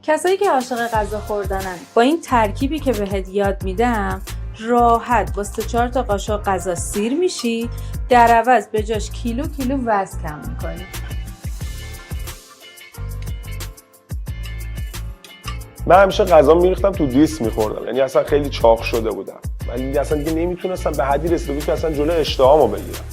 کسایی که عاشق غذا خوردنن با این ترکیبی که بهت یاد میدم راحت با 3-4 تا قاشق غذا سیر میشی، در عوض به جاش کیلو وزن کم میکنی. من همیشه غذا میریختم تو دیس میخوردم، یعنی اصلا خیلی چاق شده بودم. من اصلا دیگه نمیتونستم به حدی رسیده که اصلا جلوی اشتهامو بگیرم.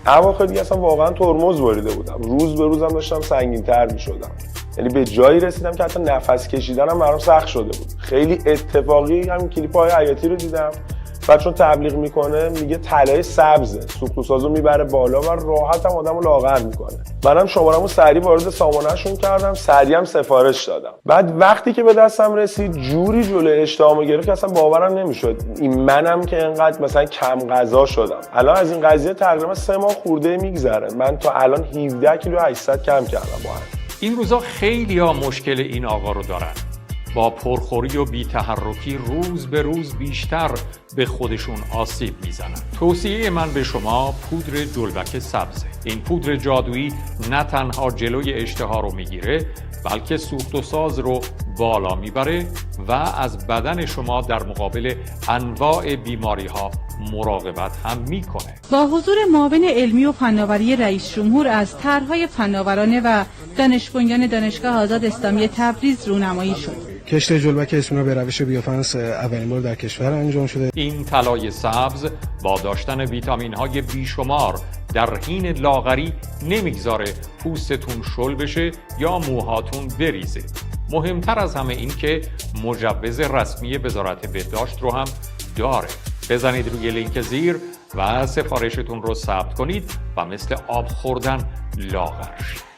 اواخر دیگه اصلا واقعا ترمز بریده بودم. روز به روزم داشتم سنگین‌تر میشدم. یعنی به جایی رسیدم که حتی نفس کشیدنم برام سخت شده بود. خیلی اتفاقی همین کلیپ های حیاتی رو دیدم. بعد چون تبلیغ میکنه میگه طلای سبزه، سوختوسازو میبره بالا و راحت هم آدمو لاغر میکنه. منم شماره‌مو سریع وارد سامانه‌شون کردم، سریع هم سفارش دادم. بعد وقتی که به دستم رسید جوری جلوی اشتهامو گرفت که اصلا باورم نمیشد. این منم که اینقدر مثلا کم غذا شدم. الان از این قضیه تقریبا 3 ماه خورده میگذره. من تا الان 17 کیلو 800 کم کردم با هم. این روزا خیلی‌ها مشکل این آقا رو دارن. با پرخوری و بی‌تحرکی روز به روز بیشتر به خودشون آسیب میزنن. توصیه من به شما پودر جلبک سبزه. این پودر جادویی نه تنها جلوی اشتها رو میگیره، بلکه سوخت و ساز رو بالا میبره و از بدن شما در مقابل انواع بیماری ها مراقبت هم میکنه. با حضور معاون علمی و فناوری رئیس جمهور از طرح‌های فناورانه و دانش بنیان دانشگاه آزاد اسلامی تبریز رونمایی شد. کشت جلبک اسمینا به روش بیوفنس اولین بار در کشور انجام شده. این طلای سبز با داشتن ویتامین های بیشمار در حین لاغری نمیگذاره پوستتون شل بشه یا موهاتون بریزه. مهمتر از همه این که مجوز رسمی وزارت بهداشت رو هم داره. بزنید روی لینک زیر و سفارشتون رو ثبت کنید و مثل آب خوردن لاغر شید.